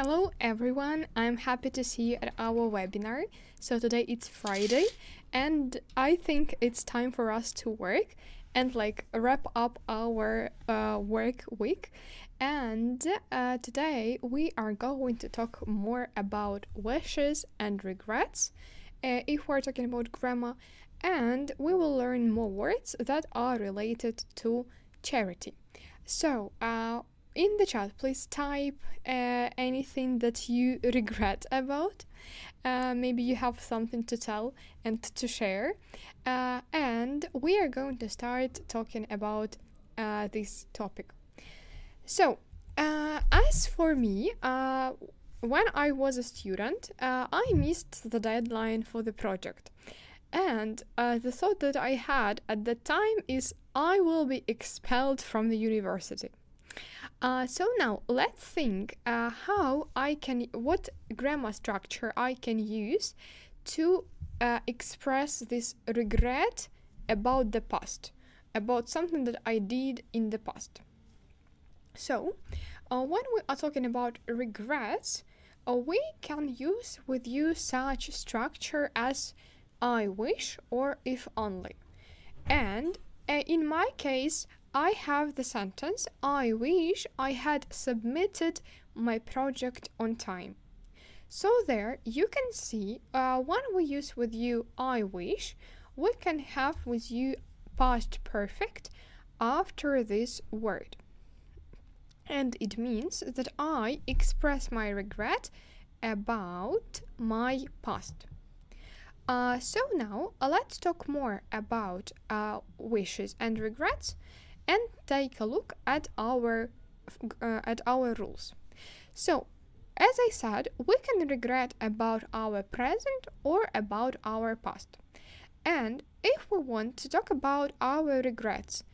Hello everyone, I'm happy to see you at our webinar. So today it's Friday and I think it's time for us to work and wrap up our work week. And today we are going to talk more about wishes and regrets if we're talking about grammar, and we will learn more words that are related to charity. So in the chat, please type anything that you regret about. Maybe you have something to tell and to share. And we are going to start talking about this topic. So, as for me, when I was a student, I missed the deadline for the project. And the thought that I had at the time is I will be expelled from the university. So now let's think what grammar structure I can use to express this regret about the past, about something that I did in the past. So when we are talking about regrets, we can use with you such structure as I wish or if only. And in my case, I have the sentence, I wish I had submitted my project on time. So there you can see when we use with you I wish, we can have with you past perfect after this word. And it means that I express my regret about my past. So now let's talk more about wishes and regrets and take a look at our rules. So, as I said, we can regret about our present or about our past. And if we want to talk about our regrets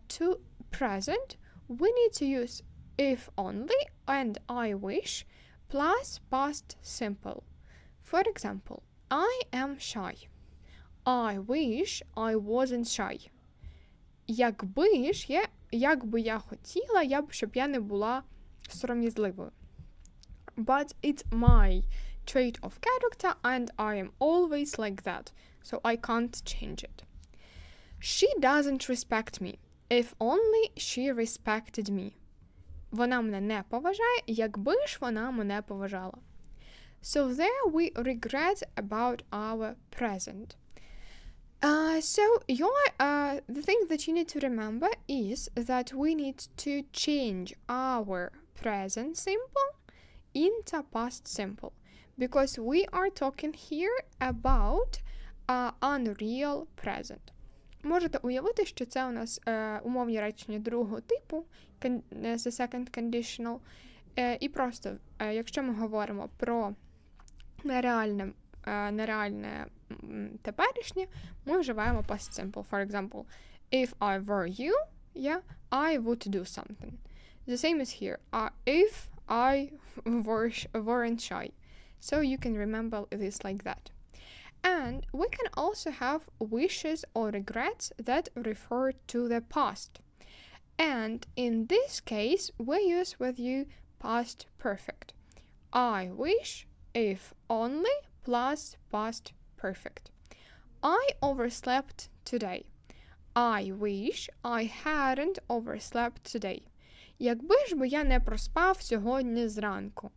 to present, we need to use if only and I wish plus past simple. For example, I am shy. I wish I wasn't shy. Якби я хотіла, щоб я не була сором'язливою. But it's my trait of character and I am always like that, so I can't change it. She doesn't respect me. If only she respected me. Вона мене не поважає, якби ж вона мене поважала. So there we regret about our present. The thing that you need to remember is that we need to change our present simple into past simple, because we are talking here about unreal present. Можете уявити, що це у нас умовні речення другого типу, the second conditional, і просто, якщо ми говоримо про нереальне теперішнє, ми вживаємо past simple. For example, if I were you, I would do something. The same is here. If I weren't shy. So you can remember this like that. And we can also have wishes or regrets that refer to the past. And in this case, we use with you past perfect. I wish, if only, plus past perfect. I overslept today. I wish I hadn't overslept today. Якби ж бо я не проспав сьогодні зранку.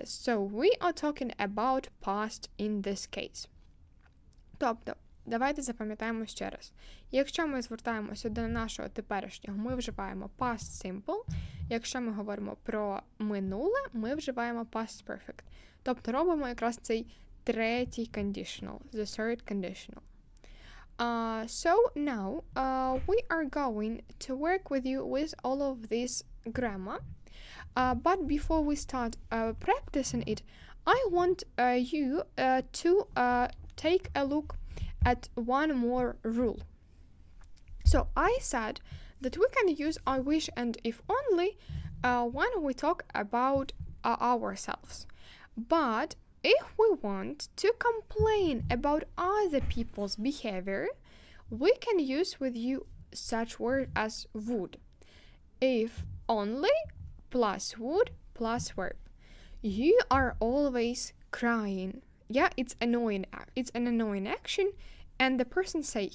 So we are talking about past in this case. Тобто, давайте запам'ятаємо ще раз. Якщо ми звертаємося до нашого теперішнього, ми вживаємо past simple. Якщо ми говоримо про минуле, ми вживаємо past perfect. Тобто робимо якраз цей третій conditional, the third conditional. So now we are going to work with you with all of this grammar. But before we start practicing it, I want you to take a look at one more rule. So I said that we can use I wish and if only when we talk about ourselves. But if we want to complain about other people's behavior, we can use with you such word as would. If only plus would plus verb. You are always crying. Yeah, it's annoying. It's an annoying action, and the person say,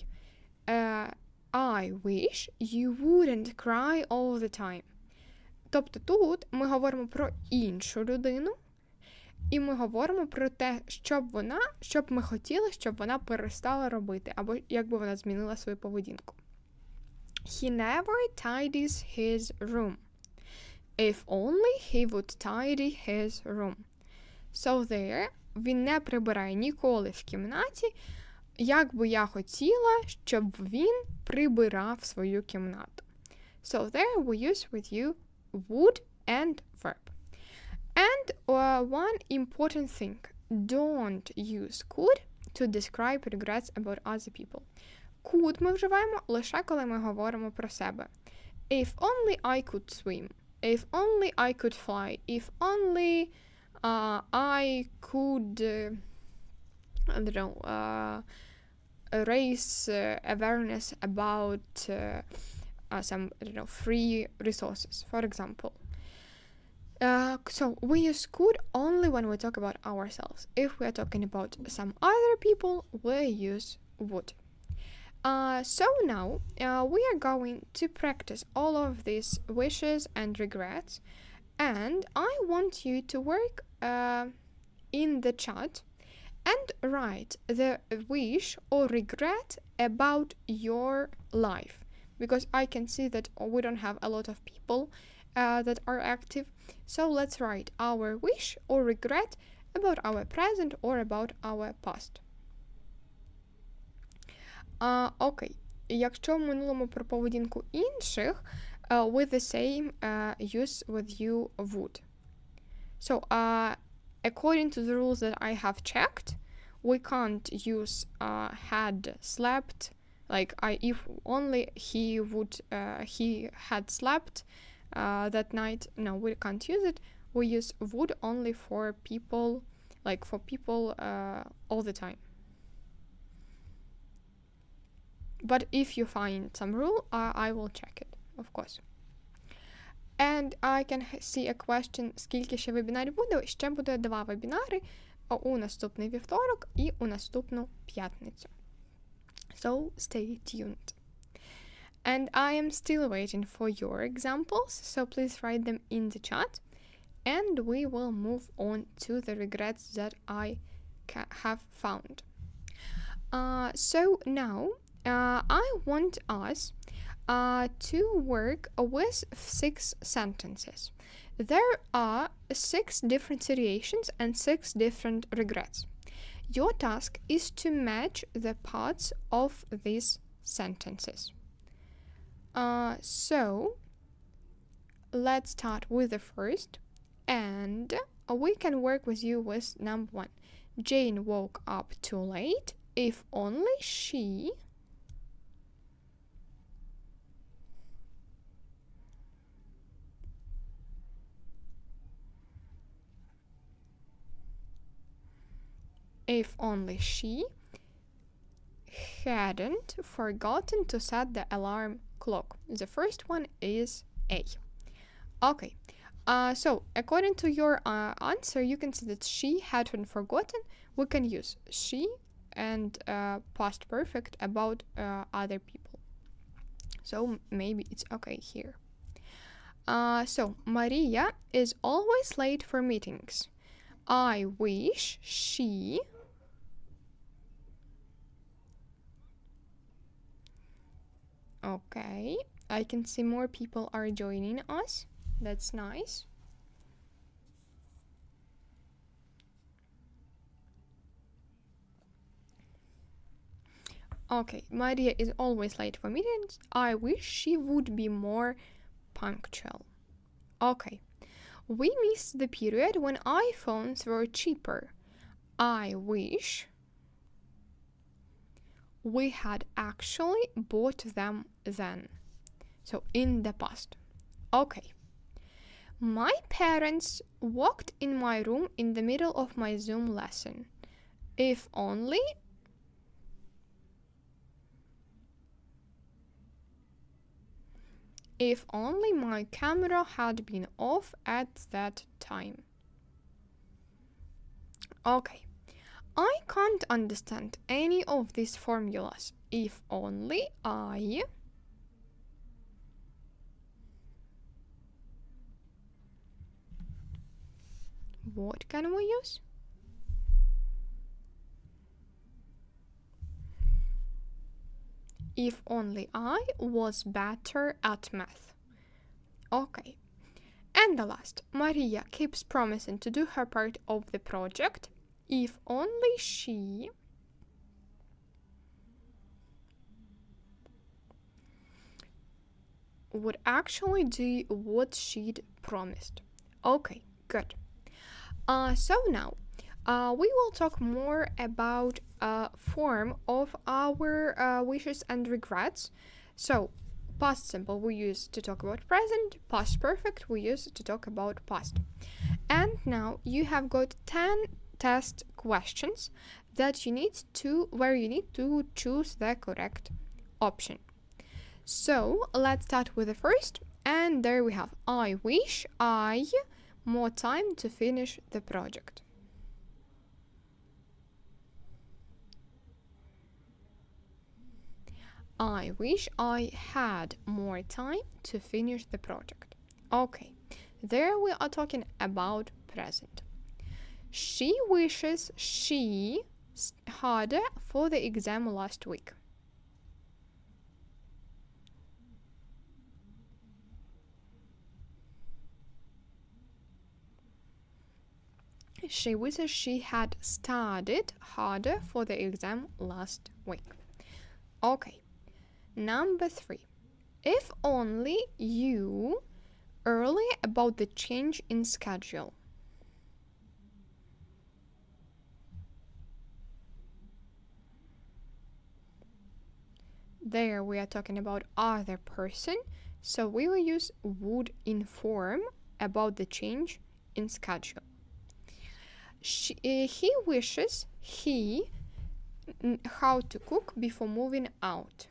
I wish you wouldn't cry all the time. Тобто тут ми говоримо про іншу людину, і ми говоримо про те, щоб ми хотіли, щоб вона перестала робити, або якби вона змінила свою поведінку. He never tidies his room. If only he would tidy his room. So there, він не прибирає ніколи в кімнаті, як би я хотіла, щоб він прибирав свою кімнату. So there we use with you would and verb. And one important thing, don't use could to describe regrets about other people. Could ми вживаємо лише коли ми говоримо про себе. If only I could swim. If only I could fly. If only I could, I don't know, raise awareness about some, I don't know, free resources, for example. So we use could only when we talk about ourselves. If we are talking about some other people, we use would. So now we are going to practice all of these wishes and regrets, and I want you to work in the chat and write the wish or regret about your life, because I can see that we don't have a lot of people that are active. So let's write our wish or regret about our present or about our past. Окей. Якщо в минулому про поведінку інших, with the same use with you would. So, according to the rules that I have checked, we can't use had slept, like if only he had slept that night. No, we can't use it. We use would only for people, like for people all the time. But if you find some rule, I will check it, of course. And I can see a question, скільки ще вебінарів буде? Ще буде 2 вебінари у наступний вівторок і у наступну п'ятницю. So stay tuned. And I am still waiting for your examples, so please write them in the chat. And we will move on to the regrets that I have found. So now, I want us to work with 6 sentences. There are 6 different situations and 6 different regrets. Your task is to match the parts of these sentences. So, let's start with the first, and we can work with you with number 1. Jane woke up too late. If only she... If only she hadn't forgotten to set the alarm clock. The first one is A. Okay, so according to your answer, you can see that she hadn't forgotten. We can use she and past perfect about other people. So maybe it's okay here. So Maria is always late for meetings. I wish she... Okay, I can see more people are joining us. That's nice. Okay, Maria is always late for meetings. I wish she would be more punctual. Okay, we missed the period when iPhones were cheaper. I wish we had actually bought them then. So in the past. Okay. My parents walked in my room in the middle of my Zoom lesson. If only... If only my camera had been off at that time. Okay. I can't understand any of these formulas. If only I... What can we use? If only I was better at math. Okay. And the last, Maria keeps promising to do her part of the project. If only she... would actually do what she'd promised. Okay, good. So now, we will talk more about form of our wishes and regrets. So, past simple we use to talk about present, past perfect we use to talk about past. And now you have got 10 test questions that you need to choose the correct option. So let's start with the first, and there we have I wish I more time to finish the project. I wish I had more time to finish the project. Okay, there we are talking about present. She wishes she harder for the exam last week. She wishes she had studied harder for the exam last week. Okay. Number 3. If only you early about the change in schedule. There we are talking about other person, so we will use would inform about the change in schedule. He wishes he how to cook before moving out.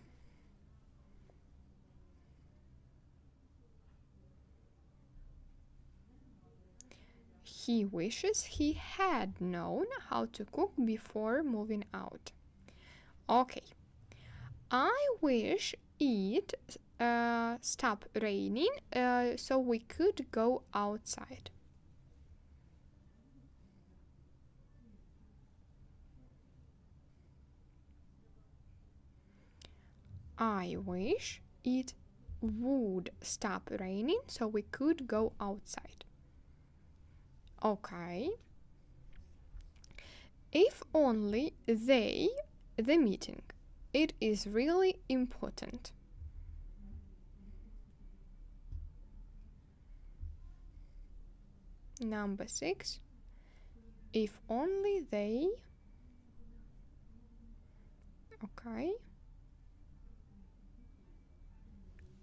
He wishes he had known how to cook before moving out. Okay. I wish it stopped raining so we could go outside. I wish it would stop raining so we could go outside. Okay. If only the meeting. It is really important. Number 6. If only they... Okay.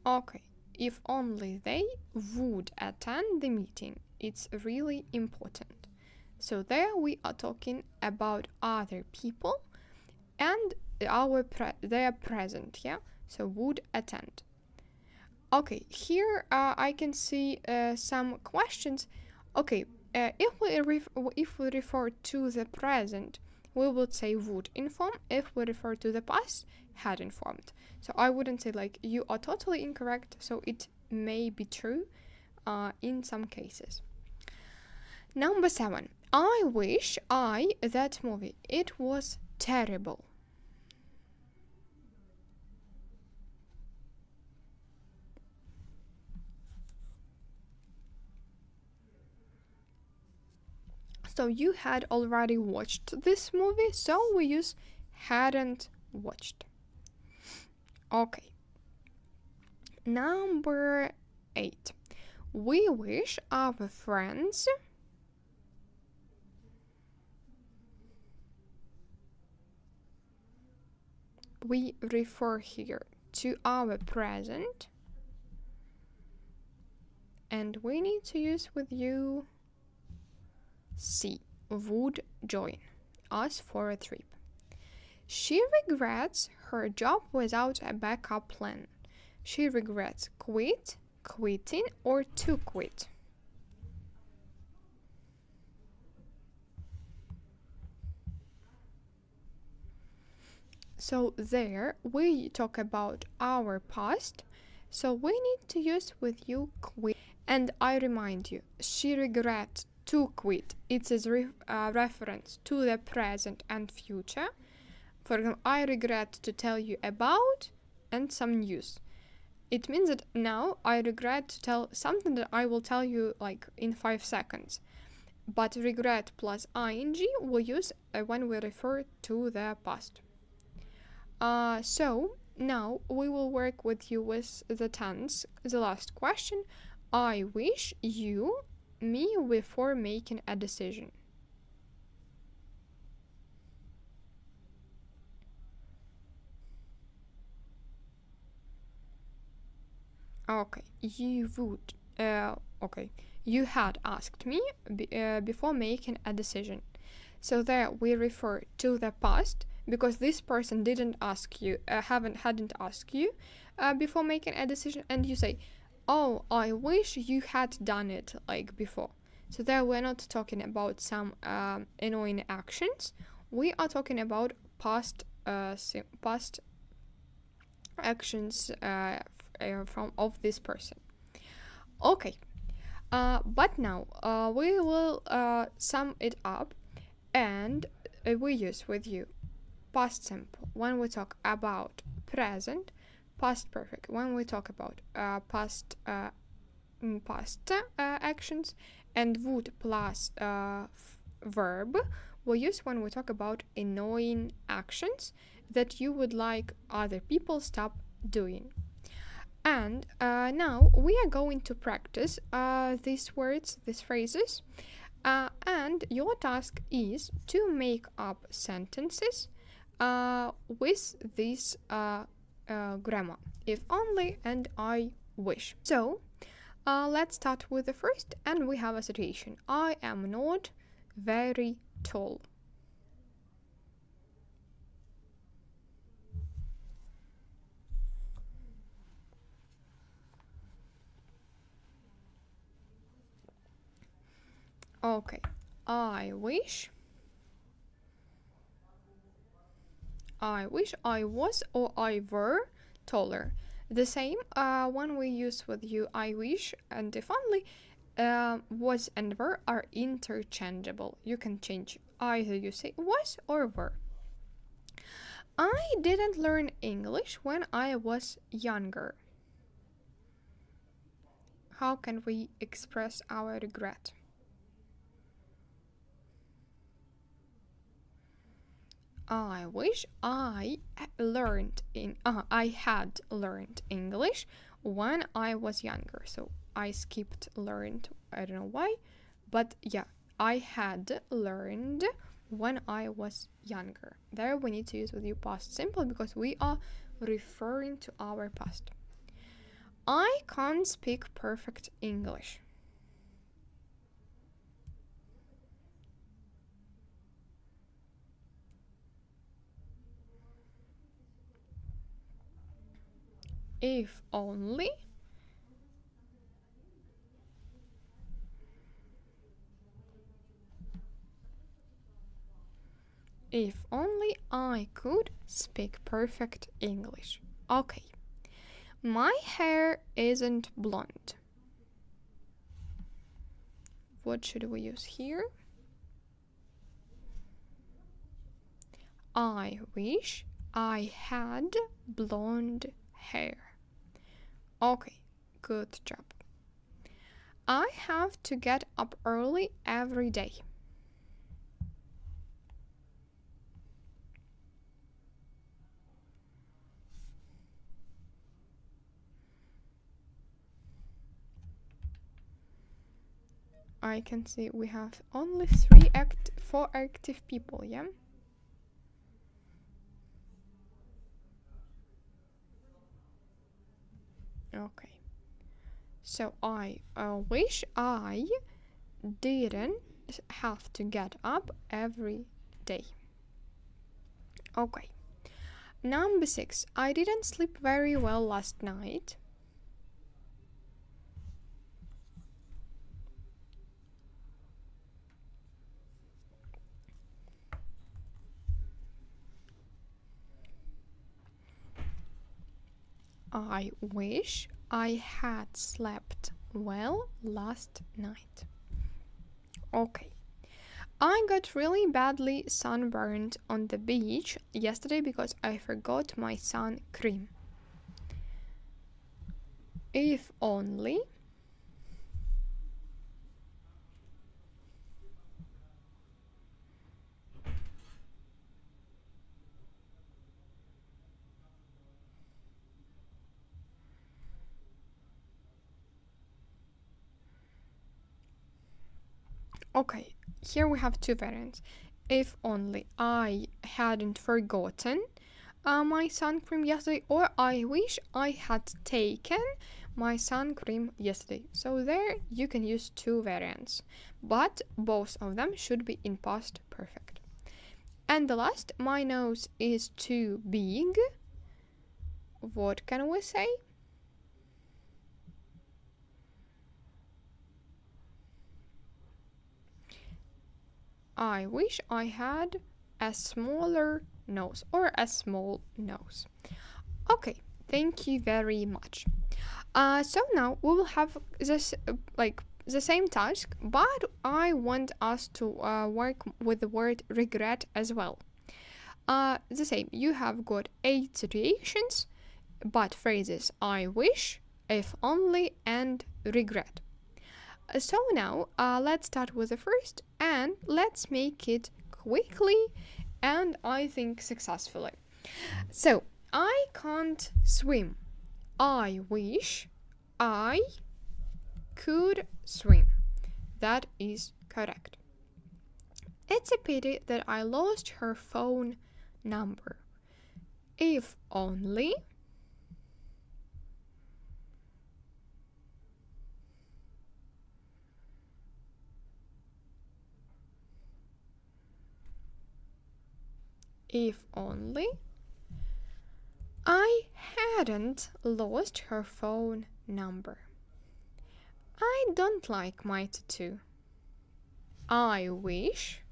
Okay. If only they would attend the meeting. It's really important. So there we are talking about other people and their present, yeah? So would attend. Okay, here I can see some questions. Okay, if we refer to the present, we would say would inform. If we refer to the past, had informed. So I wouldn't say like you are totally incorrect, so it may be true in some cases. Number 7. I wish that movie. It was terrible. So you had already watched this movie, so we use hadn't watched. Okay. Number 8. We wish our friends we refer here to our present, and we need to use with you C, would join us for a trip. She regrets her job without a backup plan. She regrets quitting, or to quit. So there we talk about our past. So we need to use with you quit. And I remind you, she regrets to quit. It's a reference to the present and future. For example, I regret to tell you about and some news. It means that now I regret to tell something that I will tell you like in 5 seconds. But regret plus ing we use when we refer to the past. So now we will work with you with the tense. The last question. I wish you me before making a decision. Okay, you would. Okay, you had asked me before making a decision. So there we refer to the past because this person didn't ask you, hadn't asked you before making a decision, and you say, "Oh, I wish you had done it like before." So there we're not talking about some annoying actions. We are talking about past actions of this person. Okay, but now we will sum it up, and we use with you past simple when we talk about present, past perfect when we talk about past actions, and would plus verb we use when we talk about annoying actions that you would like other people stop doing. And now we are going to practice these words, these phrases, and your task is to make up sentences with this grammar, if only and I wish. So let's start with the first, and we have a situation. I am not very tall. Okay, I wish I was or I were taller. The same when we use with you I wish and if only, was and were are interchangeable. You can change either you say was or were. I didn't learn English when I was younger. How can we express our regret? I wish I had learned English when I was younger. So I skipped learned. I don't know why, but yeah, I had learned when I was younger. There we need to use with you past simple because we are referring to our past. I can't speak perfect English. If only I could speak perfect English. Okay. My hair isn't blonde. What should we use here? I wish I had blonde hair. Okay, good job. I have to get up early every day. I can see we have only 4 active people, yeah? Okay. So I wish I didn't have to get up every day. Okay. Number 6. I didn't sleep very well last night. I wish I had slept well last night. Okay. I got really badly sunburned on the beach yesterday because I forgot my sun cream. If only Okay, here we have two variants. If only I hadn't forgotten my sun cream yesterday, or I wish I had taken my sun cream yesterday. So there you can use two variants, but both of them should be in past perfect. And the last, my nose is too big. What can we say? I wish I had a smaller nose or a small nose. Okay, thank you very much. So now we will have this the same task, but I want us to work with the word regret as well. The same, you have got 8 situations, but phrases I wish, if only, and regret. So now let's start with the first, and let's make it quickly and I think successfully. So I can't swim. I wish I could swim. That is correct. It's a pity that I lost her phone number. If only I hadn't lost her phone number. I don't like my tattoo. I wish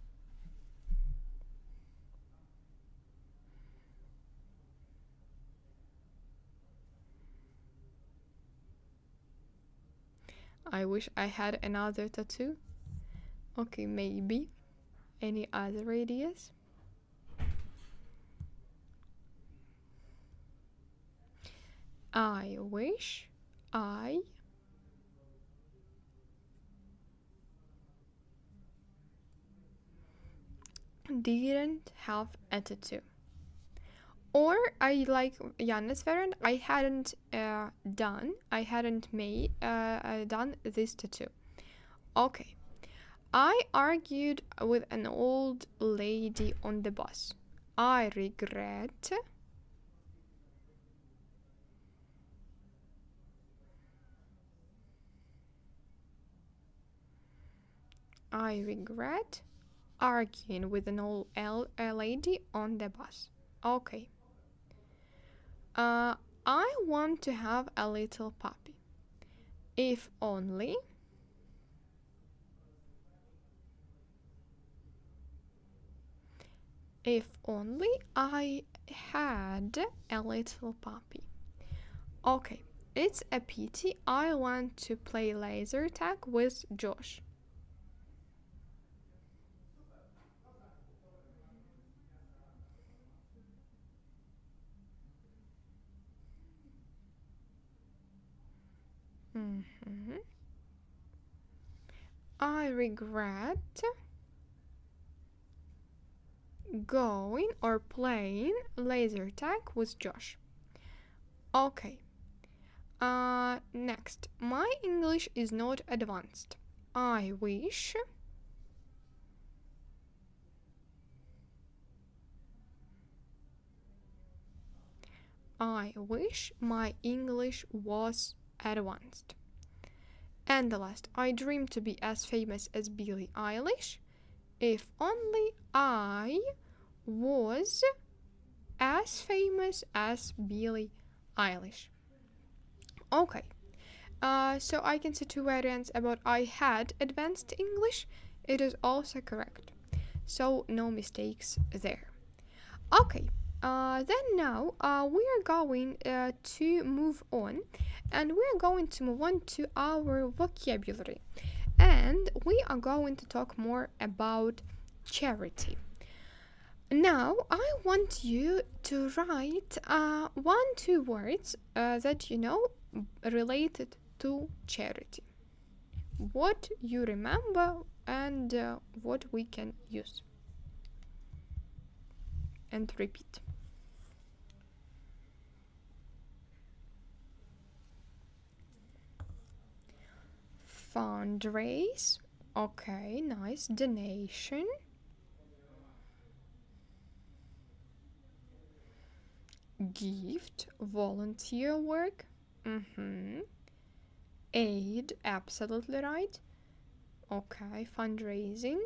I had another tattoo. Okay, maybe. Any other ideas? I wish I didn't have a tattoo. Or I like Janne's variant, I hadn't done this tattoo. Okay. I argued with an old lady on the bus. I regret arguing with an old lady on the bus. Okay. I want to have a little puppy. If only I had a little puppy. Okay. It's a pity. I want to play laser tag with Josh. I regret going or playing laser tag with Josh. Okay. Next, my English is not advanced. I wish my English was advanced. And the last, I dream to be as famous as Billie Eilish. If only I was as famous as Billie Eilish. Okay. So I can see two variants about I had advanced English. It is also correct. So no mistakes there. Okay. Then now we are going to move on, and we are going to move on to our vocabulary, and we are going to talk more about charity. Now I want you to write 1-2 words that you know related to charity. What you remember and what we can use. And repeat. Fundraise. Okay, nice. Donation. Gift. Volunteer work. Aid. Absolutely right. Okay, fundraising.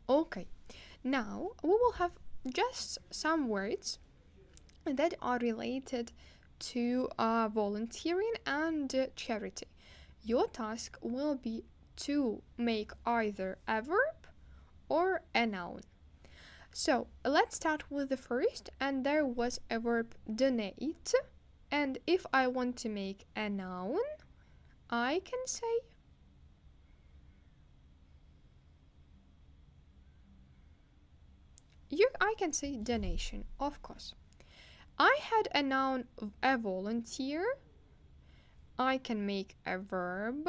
Okay, now we will have just some words that are related to volunteering and charity. Your task will be to make either a verb or a noun. So let's start with the first, and there was a verb donate, and if I want to make a noun, I can say I can say donation, of course. I had a noun, a volunteer. I can make a verb,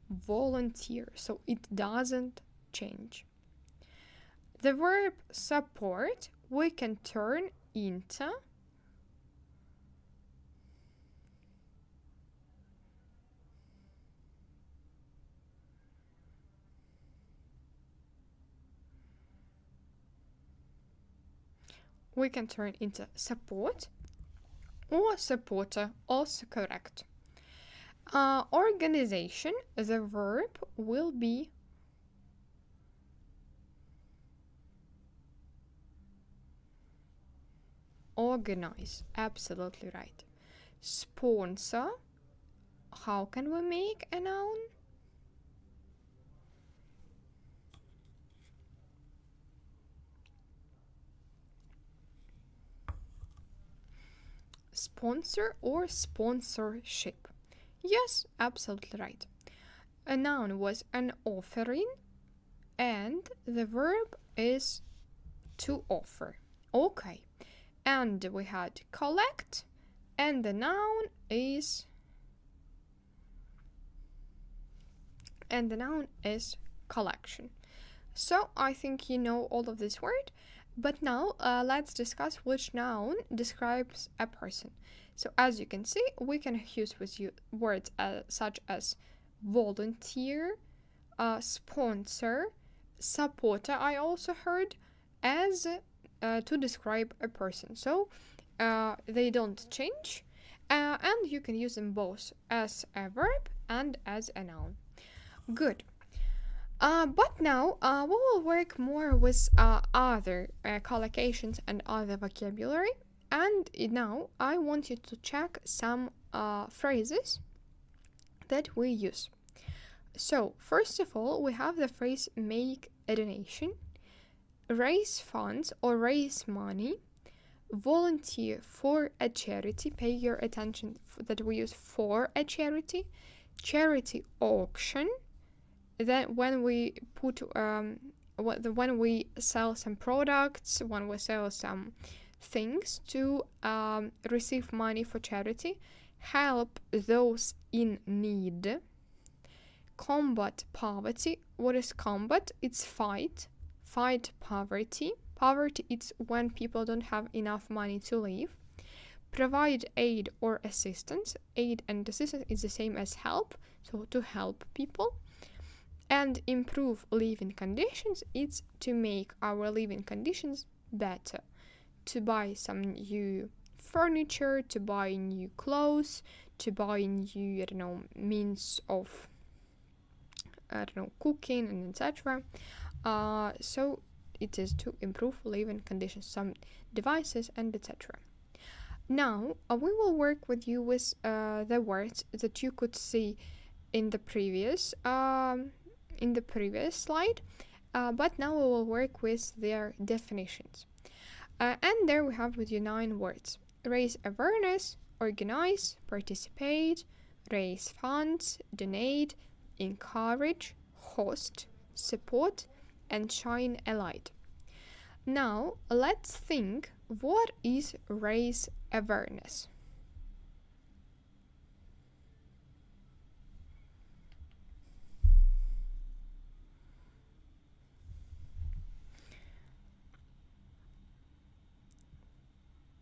volunteer, so it doesn't change. The verb support we can turn into support or supporter, also correct. Organization, the verb will be organize, absolutely right. Sponsor, how can we make a noun? Sponsor or sponsorship. Yes, absolutely right. A noun was an offering, and the verb is to offer. Okay, and we had collect, and the noun is collection. So I think you know all of this word. But now let's discuss which noun describes a person. So as you can see, we can use with you words such as volunteer, sponsor, supporter, I also heard, as to describe a person. So they don't change, and you can use them both as a verb and as a noun. Good. But now we will work more with other collocations and other vocabulary. And now I want you to check some phrases that we use. So first of all, we have the phrase make a donation, raise funds or raise money, volunteer for a charity. Pay your attention that we use for a charity, charity auction. Then when we put when we sell some products, when we sell some things to receive money for charity, help those in need, combat poverty. What is combat? It's fight poverty. Poverty, it's when people don't have enough money to live. Provide aid or assistance. Aid and assistance is the same as help, so to help people. And improve living conditions, it's to make our living conditions better. To buy some new furniture, to buy new clothes, to buy new, means of, cooking and etc. So it is to improve living conditions, some devices and etc. Now, we will work with you with the words that you could see in the previous in the previous slide, but now we will work with their definitions. And there we have with you 9 words: raise awareness, organize, participate, raise funds, donate, encourage, host, support, and shine a light. Now let's think, what is raise awareness?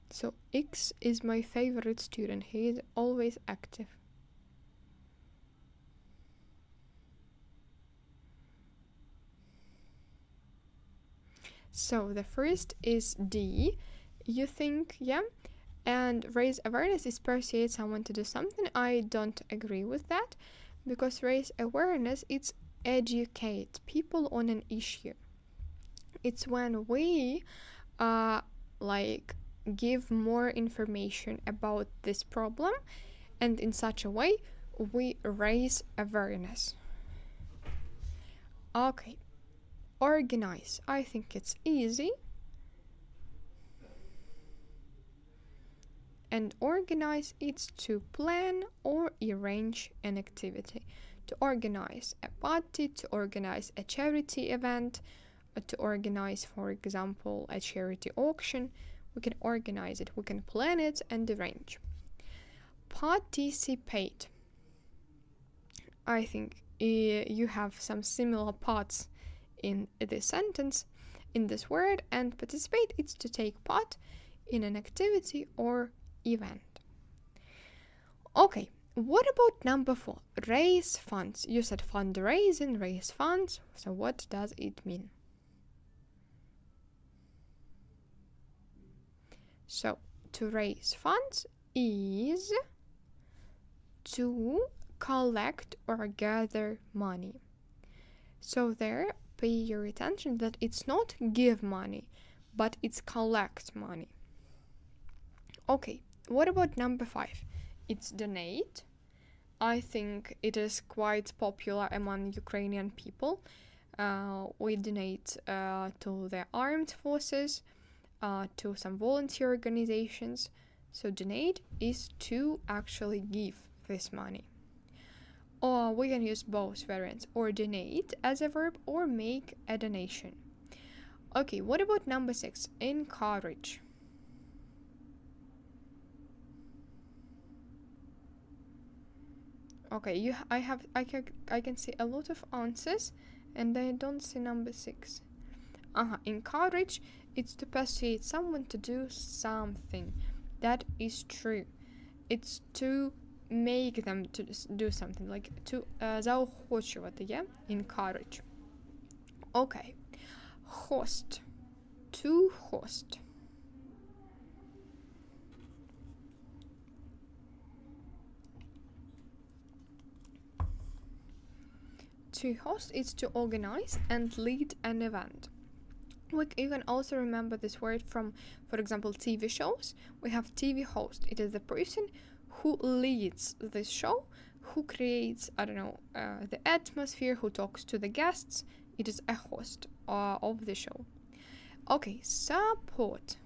So X is my favorite student. He is always active. So the first is D. You think, yeah? And raise awareness is persuade someone to do something. I don't agree with that, because raise awareness, it's educate people on an issue. It's when we give more information about this problem, and in such a way we raise awareness. Okay, organize. I think it's easy. And organize, it's to plan or arrange an activity. To organize a party, to organize a charity event, to organize, for example, a charity auction. We can organize it, we can plan it and arrange. Participate. I think you have some similar parts in this sentence, in this word, and participate, it's to take part in an activity or event. Okay, what about number 4? Raise funds. You said fundraising, raise funds. So what does it mean? So to raise funds is to collect or gather money. So there, pay your attention that it's not give money, but it's collect money. Okay, what about number 5? It's donate. I think it is quite popular among Ukrainian people. We donate to the armed forces, to some volunteer organizations. So donate is to actually give this money. Or we can use both variants, or donate as a verb or make a donation. Okay, what about number 6? Encourage. Okay, I can see a lot of answers and I don't see number 6. Encourage, it's to persuade someone to do something. That is true. It's to make them to do something, like to заохочувати, yeah? Encourage. Okay. Host. To host. To host is to organize and lead an event. You can also remember this word from, for example, TV shows. We have TV host. It is the person who leads this show, who creates, the atmosphere, who talks to the guests. It is a host of the show. Okay, support.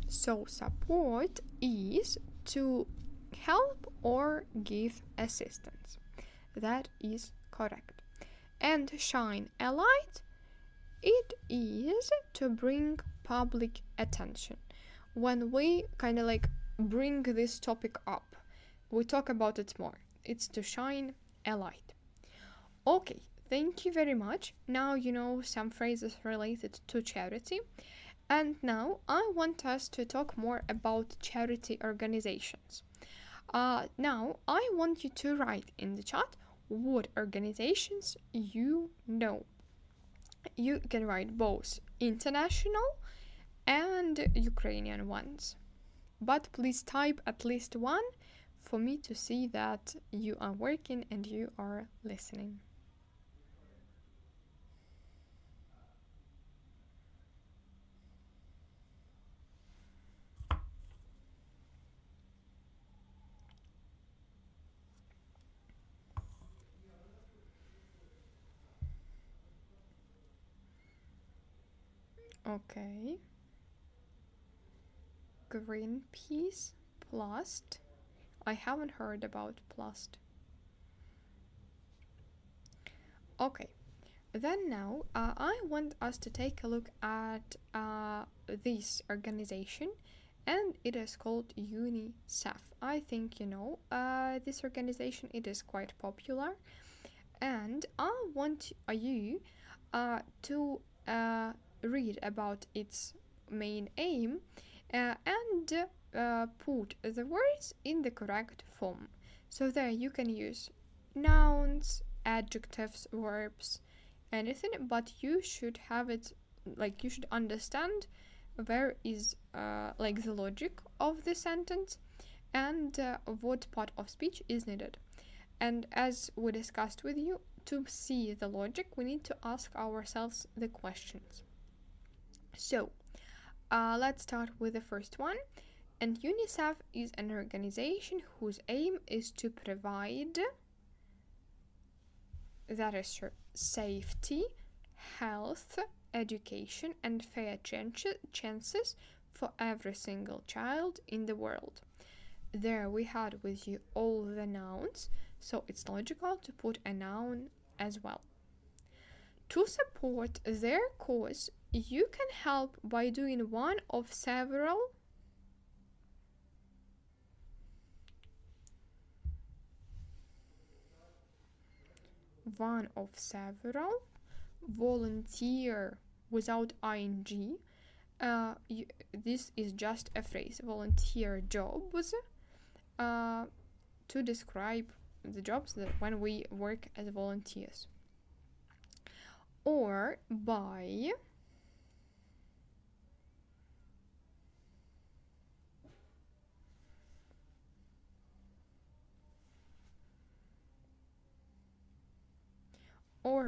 So support is to help or give assistance. That is correct. And shine a light, it is to bring public attention. When we kind of bring this topic up, we talk about it more. It's to shine a light. Okay, thank you very much. Now you know some phrases related to charity. And now I want us to talk more about charity organizations. Now I want you to write in the chat what organizations you know. You can write both international and Ukrainian ones. But please type at least one for me to see that you are working and you are listening. Okay. Greenpeace, Plast. I haven't heard about Plast. Okay. Then now, I want us to take a look at this organization, and it is called UNICEF. I think you know this organization. It is quite popular, and I want you to read about its main aim and put the words in the correct form. So there you can use nouns, adjectives, verbs, anything, but you should have it, like you should understand where is like the logic of the sentence and what part of speech is needed. And as we discussed with you, to see the logic, we need to ask ourselves the questions. So let's start with the first one. And UNICEF is an organization whose aim is to provide, that is safety, health, education, and fair chances for every single child in the world. There we had with you all the nouns, so it's logical to put a noun as well. To support their cause, you can help by doing one of several volunteer without ing. This is just a phrase, volunteer jobs, to describe the jobs that when we work as volunteers. Or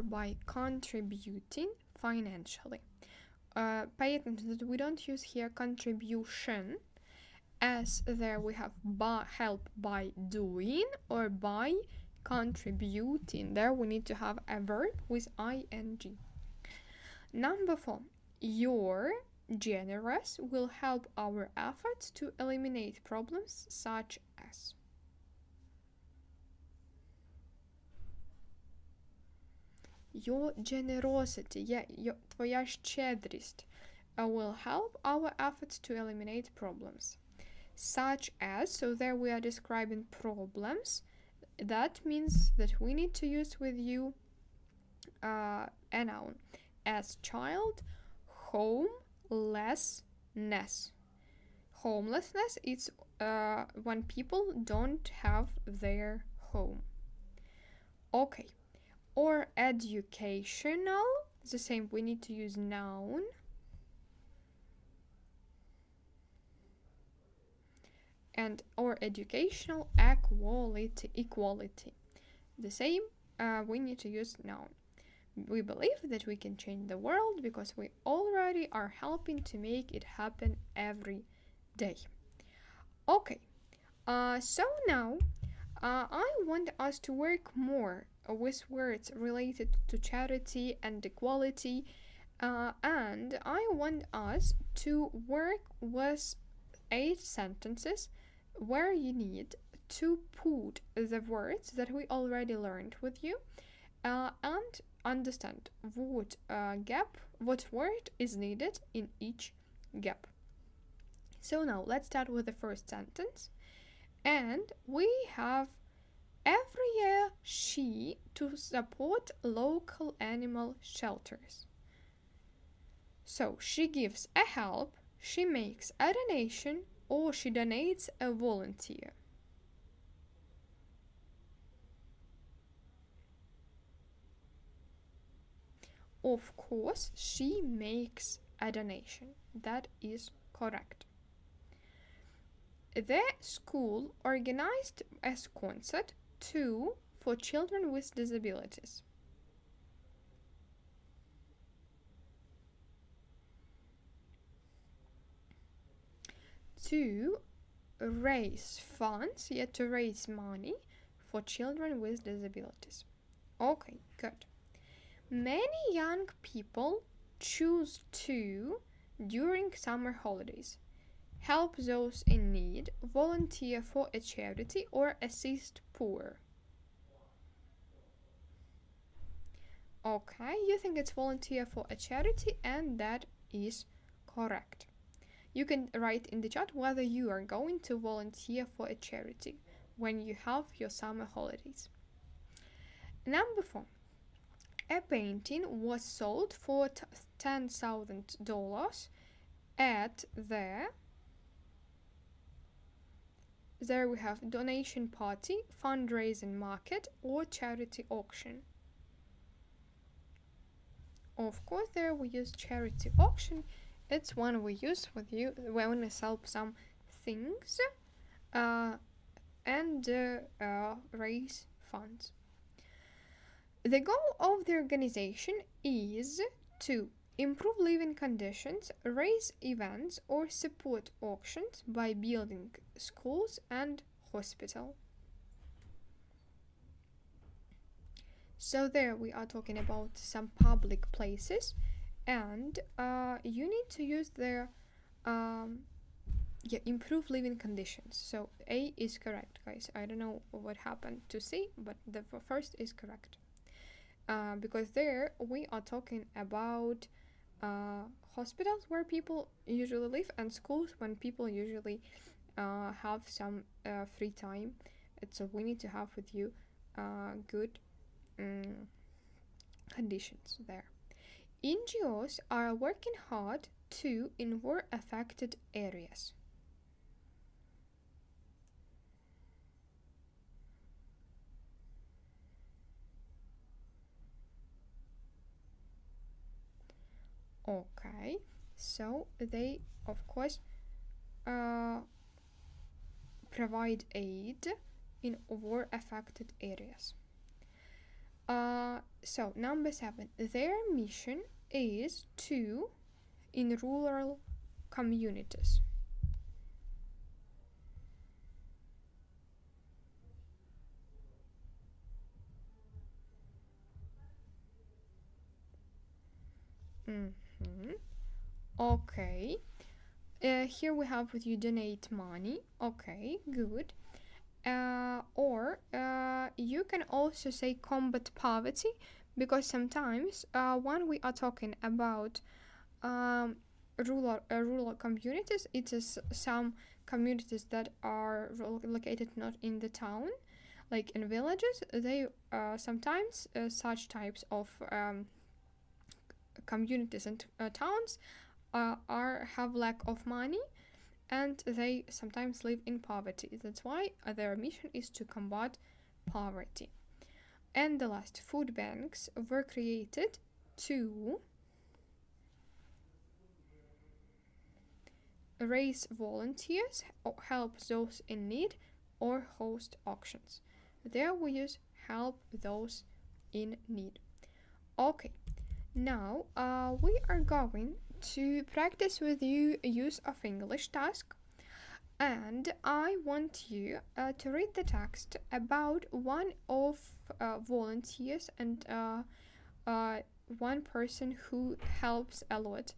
by contributing financially. Pay attention that we don't use here contribution, as there we have help by doing or by contributing. There we need to have a verb with ing. Number 4, your generous will help our efforts to eliminate problems such as. Your generosity, твоя щедрість, will help our efforts to eliminate problems. Such as, so there we are describing problems. That means that we need to use with you a noun. As child, homelessness. Homelessness is when people don't have their home. Okay. Or educational, the same, we need to use noun. And or educational, equality. The same, we need to use noun. We believe that we can change the world because we already are helping to make it happen every day. Okay, so now I want us to work more with words related to charity and equality, and I want us to work with 8 sentences where you need to put the words that we already learned with you and understand what word is needed in each gap. So now let's start with the first sentence, and we have every year she to support local animal shelters. So she gives a help, she makes a donation, or she donates a volunteer. Of course, she makes a donation. That is correct. The school organized a concert too for children with disabilities. To raise funds, to raise money for children with disabilities. Okay, good. Many young people choose to during summer holidays, help those in need, volunteer for a charity, or assist poor. Okay, you think it's volunteer for a charity, and that is correct. You can write in the chat whether you are going to volunteer for a charity when you have your summer holidays. Number 4. A painting was sold for $10,000 at the... There we have donation party, fundraising market, or charity auction. Of course, there we use charity auction. It's one we use with you when we sell some things and raise funds. The goal of the organization is to improve living conditions, raise events, or support auctions by building schools and hospitals. So there we are talking about some public places, and you need to use their improve living conditions. So A is correct, guys. I don't know what happened to C, but the first is correct. Because there we are talking about hospitals where people usually live, and schools when people usually have some free time. So we need to have with you good conditions there. NGOs are working hard too in war-affected areas. Okay, so they of course provide aid in war-affected areas. So number 7, their mission is to in rural communities. Okay, here we have with you donate money. Okay, good. Or you can also say combat poverty, because sometimes when we are talking about rural communities, it is some communities that are located not in the town, like in villages. They sometimes such types of communities and towns have lack of money, and they sometimes live in poverty. That's why their mission is to combat poverty. And the last, food banks were created to raise volunteers, help those in need, or host auctions. There we use help those in need. Okay, now we are going to practice with you use of English task, and I want you to read the text about one of volunteers and one person who helped a lot,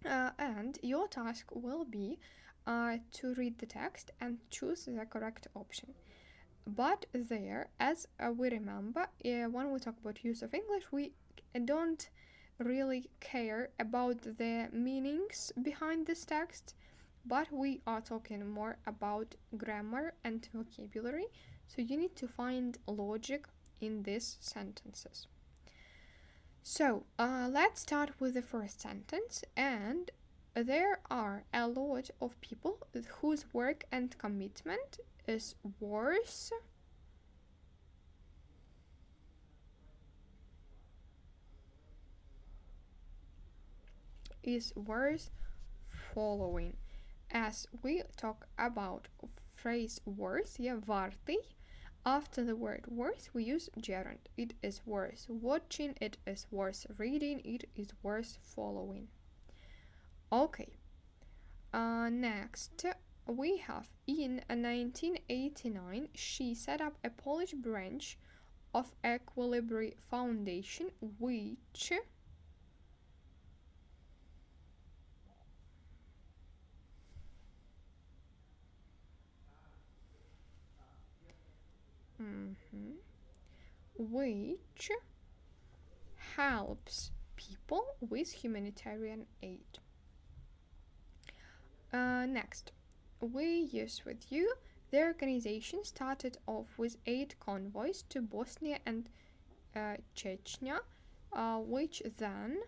and your task will be to read the text and choose the correct option. But there, as we remember, when we talk about use of English, we don't really care about the meanings behind this text, but we are talking more about grammar and vocabulary, so you need to find logic in these sentences. So let's start with the first sentence. And there are a lot of people whose work and commitment is worth following. As we talk about phrase worth, вартий, after the word worth we use gerund. It is worth watching, it is worth reading, it is worth following. Okay, next we have, in 1989 she set up a Polish branch of Equilibri Foundation, which which helps people with humanitarian aid. Next, we use with you. The organization started off with 8 convoys to Bosnia and Chechnya, which then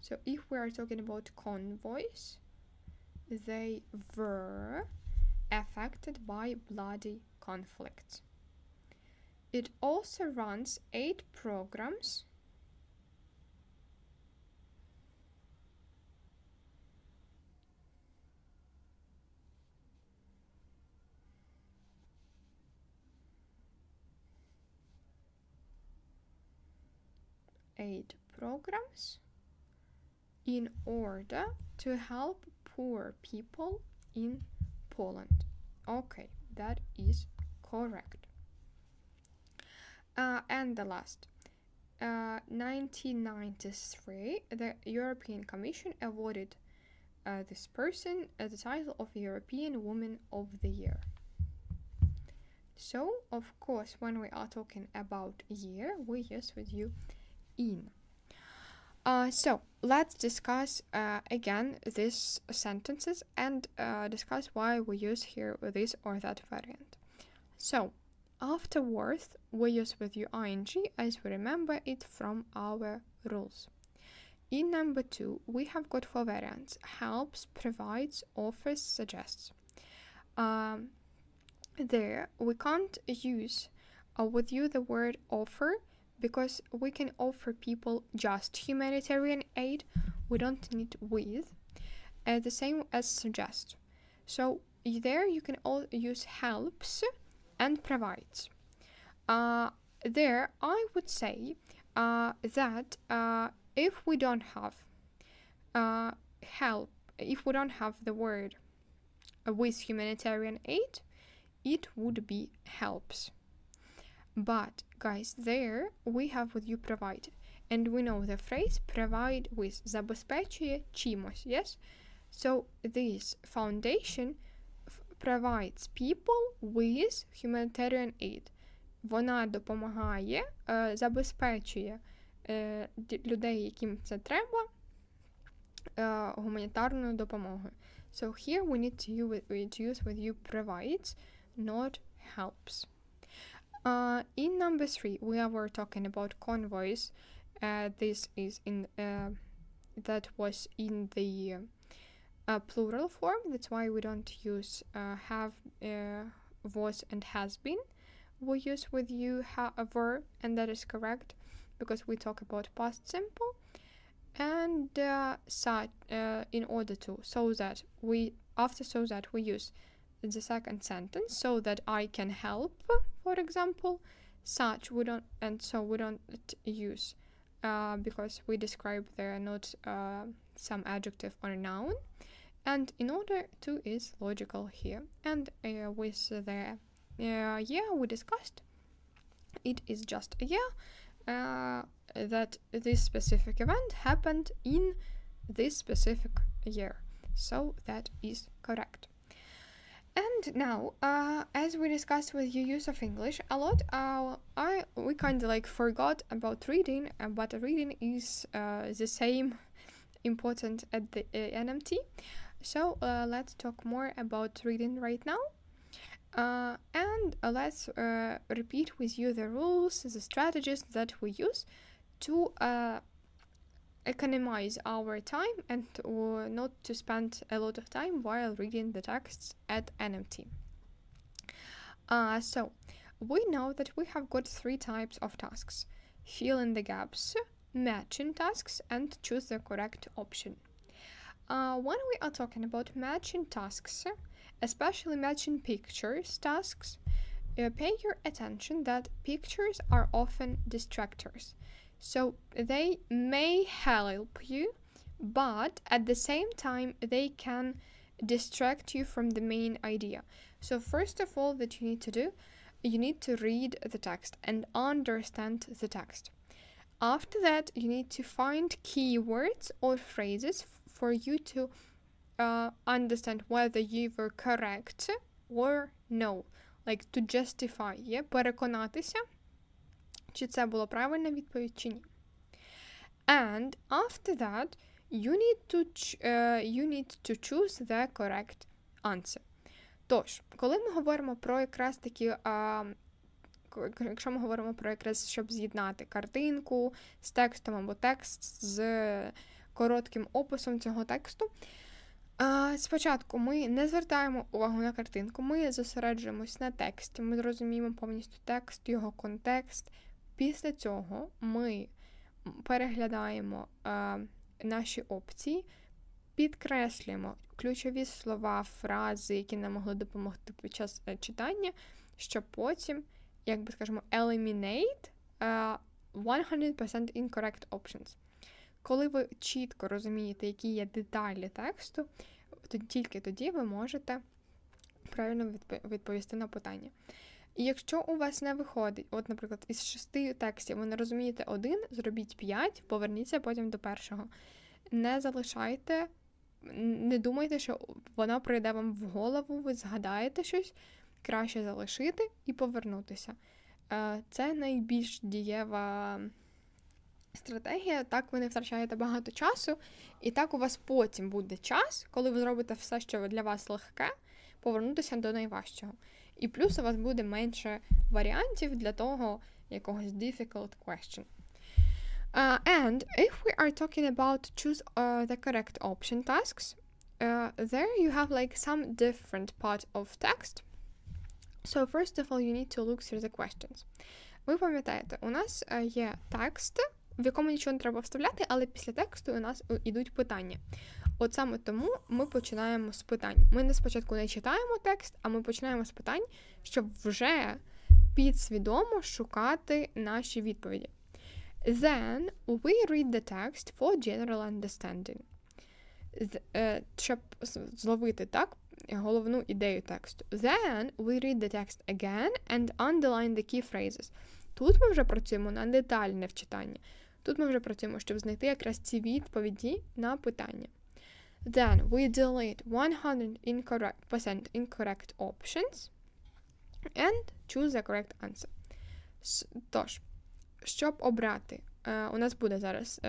so if we are talking about convoys, they were affected by bloody conflicts. It also runs 8 programs in order to help poor people in Poland. Okay, that is correct. And the last, 1993, the European Commission awarded this person the title of European Woman of the Year. So, of course, when we are talking about year, we use with you in. So let's discuss again these sentences and discuss why we use here this or that variant. So afterwards we use with you ing as we remember it from our rules. In number 2 we have got 4 variants: helps, provides, offers, suggests. There we can't use with you the word offer, because we can offer people just humanitarian aid. We don't need with. The same as suggest. So there you can all use helps and provides. There I would say that if we don't have help, if we don't have the word with humanitarian aid, it would be helps. But guys, there we have with you provide, and we know the phrase provide with, забезпечує чимось, yes? So this foundation provides people with humanitarian aid. Вона допомагає, забезпечує людей, яким це треба, гуманітарною допомогою. So here we need to use with you provides, not helps. In number 3, we were talking about convoys. This is in that was in the plural form. That's why we don't use have, was, and has been. We use with you were, and that is correct because we talk about past simple. And such in order to, so that we use the second sentence, so that I can help, for example. Such we don't, and so we don't use because we describe there not some adjective or noun. And in order to is logical here. And with the year we discussed, it is just a year that this specific event happened in this specific year. So that is correct. And now, as we discussed with you use of English a lot, we kind of like forgot about reading, but reading is the same important at the NMT. So let's talk more about reading right now. And let's repeat with you the rules, the strategies that we use to economize our time and not to spend a lot of time while reading the texts at NMT. So we know that we have got 3 types of tasks: fill in the gaps, matching tasks, and choose the correct option. When we are talking about matching tasks, especially matching pictures tasks, pay your attention that pictures are often distractors. So they may help you, but at the same time they can distract you from the main idea. So first of all that you need to do, you need to read the text and understand the text. After that, you need to find keywords or phrases for you to understand whether you were correct or no. Like to justify, переконатися, чи це була правильна відповідь, чи ні. And after that, you need to choose the correct answer. Тож, коли ми говоримо про якраз такі, якщо ми говоримо про якраз, щоб з'єднати картинку з текстом або текст з коротким описом цього тексту, спочатку ми не звертаємо увагу на картинку, ми зосереджуємось на тексті, ми зрозуміємо повністю текст, його контекст. Після цього ми переглядаємо наші опції, підкреслюємо ключові слова, фрази, які нам могли допомогти під час читання, щоб потім, eliminate 100% incorrect options. Коли ви чітко розумієте, які є деталі тексту, то тільки тоді ви можете правильно відповісти на питання. І якщо у вас не виходить, от, наприклад, із 6 текстів ви не розумієте 1, зробіть 5, поверніться потім до першого. Не залишайте, не думайте, що воно прийде вам в голову, ви згадаєте щось, краще залишити і повернутися. Це найбільш дієва стратегія, так ви не втрачаєте багато часу, і так у вас потім буде час, коли ви зробите все, що для вас легке, повернутися до найважчого. І плюс у вас буде менше варіантів для того якогось difficult question. And if we are talking about choose the correct option tasks, there you have like some different part of text. So first of all, you need to look through the questions. Ви пам'ятаєте, у нас є текст, в якому нічого не треба вставляти, але після тексту у нас ідуть питання. От саме тому ми починаємо з питань. Ми не спочатку не читаємо текст, а ми починаємо з питань, щоб вже підсвідомо шукати наші відповіді. Then we read the text for general understanding. Щоб зловити, так, головну ідею тексту. Then we read the text again and underline the key phrases. Тут ми вже працюємо на детальне вчитання. Тут ми вже працюємо, щоб знайти якраз ці відповіді на питання. Then we delete 100% incorrect options and choose the correct answer. Тож, щоб обрати, у нас буде зараз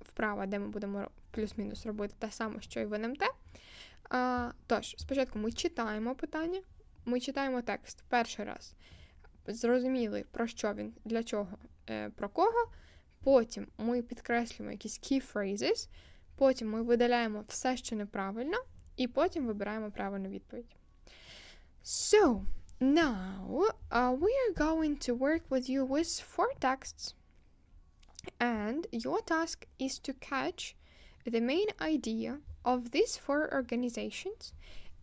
вправа, де ми будемо плюс-мінус робити те саме, що і в НМТ. Тож, спочатку ми читаємо питання, ми читаємо текст перший раз. Зрозуміли, про що він, для чого, про кого. Потім ми підкреслюємо якісь key phrases, потім ми видаляємо все, що неправильно, і потім вибираємо правильну відповідь. So, now we are going to work with you with 4 texts. And your task is to catch the main idea of these 4 organizations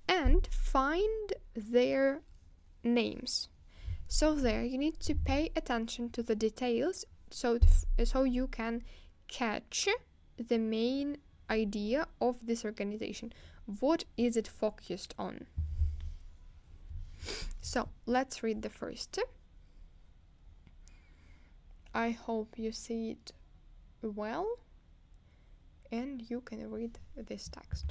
and find their names. So there you need to pay attention to the details so you can catch the main idea of this organization. What is it focused on? So let's read the first. I hope you see it well and you can read this text.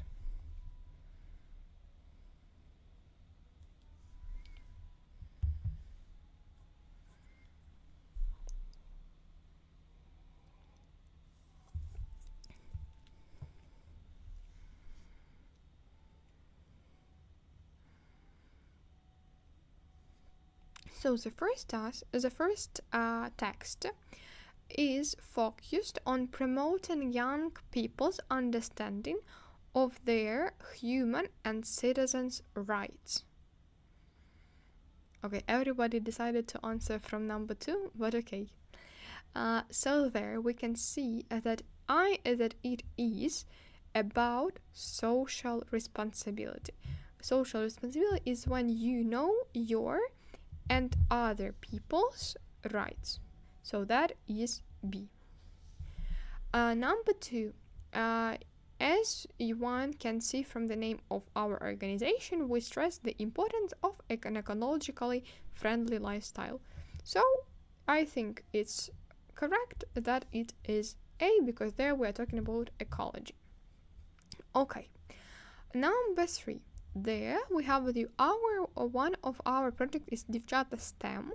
So the first text is focused on promoting young people's understanding of their human and citizens' rights. Okay, everybody decided to answer from number 2, but okay. So there we can see that it is about social responsibility. Social responsibility is when you know your and other people's rights. So that is B. Number 2, as one can see from the name of our organization, we stress the importance of an ecologically friendly lifestyle. So I think it's correct that it is A, because there we are talking about ecology. Okay. Number 3. There we have with you one of our project is Дівчата STEM,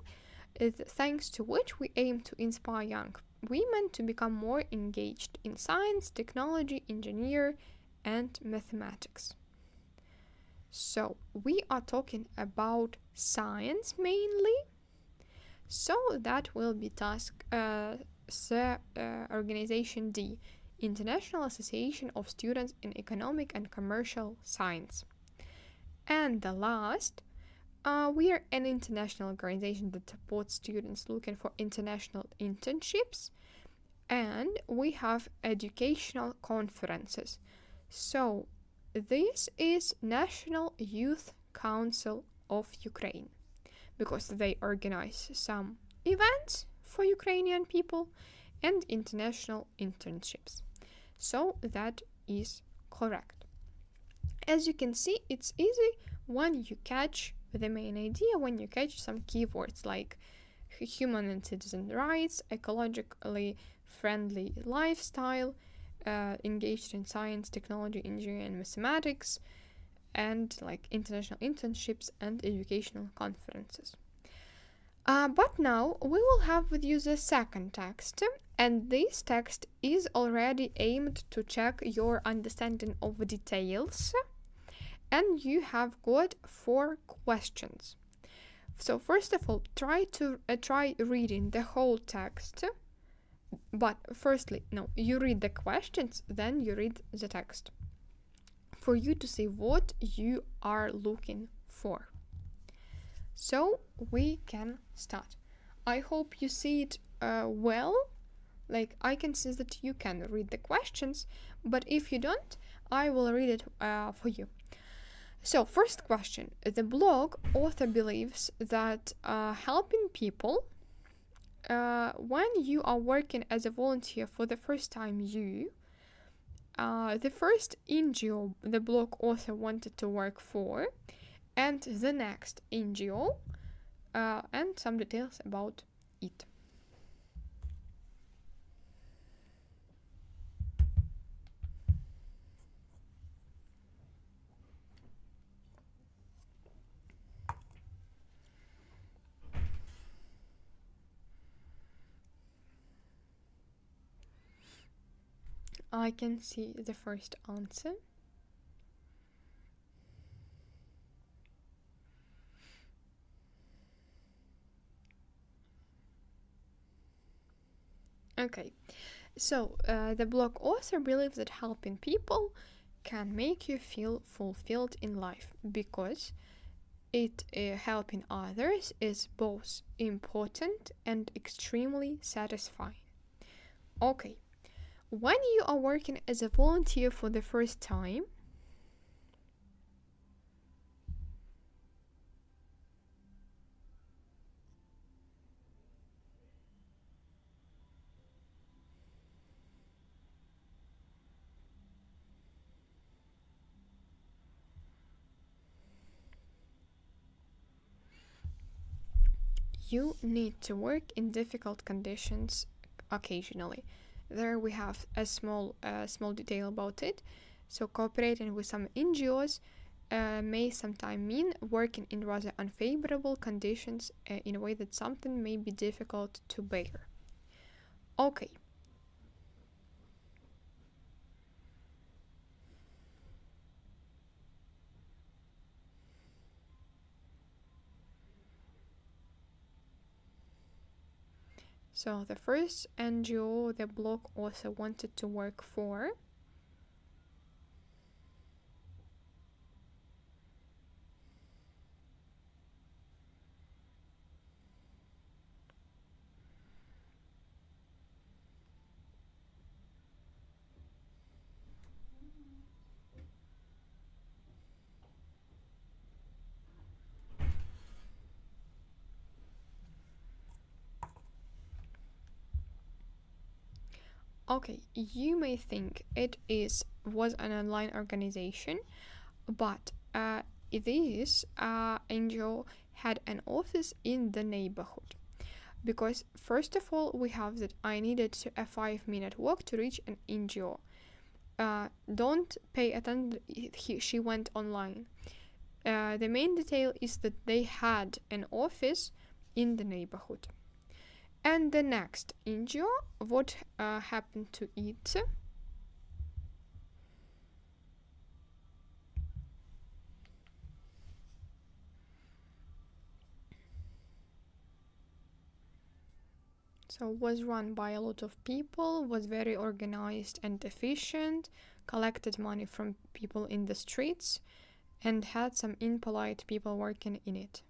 thanks to which we aim to inspire young women to become more engaged in science, technology, engineering, and mathematics. So we are talking about science mainly. So that will be task organization D, International Association of Students in Economic and Commercial Science. And the last, we are an international organization that supports students looking for international internships, and we have educational conferences. So this is National Youth Council of Ukraine, because they organize some events for Ukrainian people and international internships. So that is correct. As you can see, it's easy when you catch the main idea, when you catch some keywords like human and citizen rights, ecologically friendly lifestyle, engaged in science, technology, engineering, and mathematics, and like international internships and educational conferences. But now we will have with you the second text, and this text is already aimed to check your understanding of details, and you have got 4 questions. So first of all, try reading the whole text, but firstly, no, you read the questions, then you read the text, for you to see what you are looking for. So we can start. I hope you see it well. Like, I can see that you can read the questions, but if you don't, I will read it for you. So first question, the blog author believes that helping people, when you are working as a volunteer for the first time, the first NGO the blog author wanted to work for, and the next NGO, and some details about it. I can see the first answer. Okay, so the blog author believes that helping people can make you feel fulfilled in life, because helping others is both important and extremely satisfying. Okay, when you are working as a volunteer for the first time, you need to work in difficult conditions occasionally. There we have a small detail about it. So cooperating with some NGOs may sometimes mean working in rather unfavorable conditions in a way that something may be difficult to bear. Okay. So the first NGO the blog author wanted to work for Okay, you may think it was an online organization, but this NGO had an office in the neighborhood. Because first of all, we have that I needed a 5-minute walk to reach an NGO. don't pay attention. She went online. The main detail is that they had an office in the neighborhood. And the next, India, what happened to it? So was run by a lot of people, was very organized and efficient, collected money from people in the streets, and had some impolite people working in it.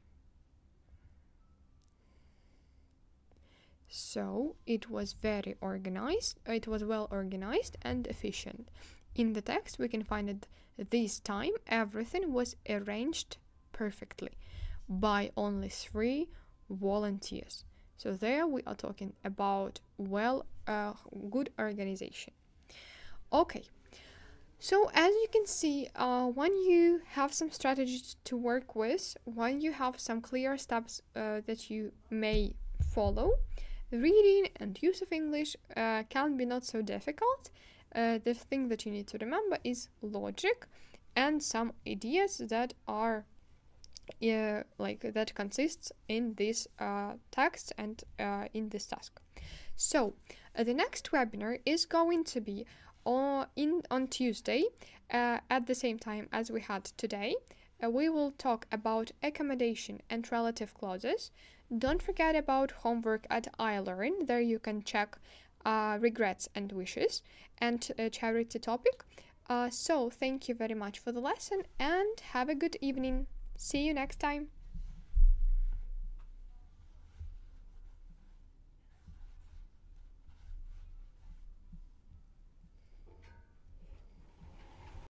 So it was very organized, it was well organized and efficient. In the text we can find that this time everything was arranged perfectly by only 3 volunteers. So there we are talking about good organization. Okay, so as you can see, when you have some strategies to work with, when you have some clear steps that you may follow, reading and use of English can be not so difficult. The thing that you need to remember is logic and some ideas that are that consists in this text and in this task. So the next webinar is going to be on Tuesday at the same time as we had today. We will talk about accommodation and relative clauses. Don't forget about homework at iLearn. There you can check regrets and wishes and charity topic. So thank you very much for the lesson and have a good evening. See you next time.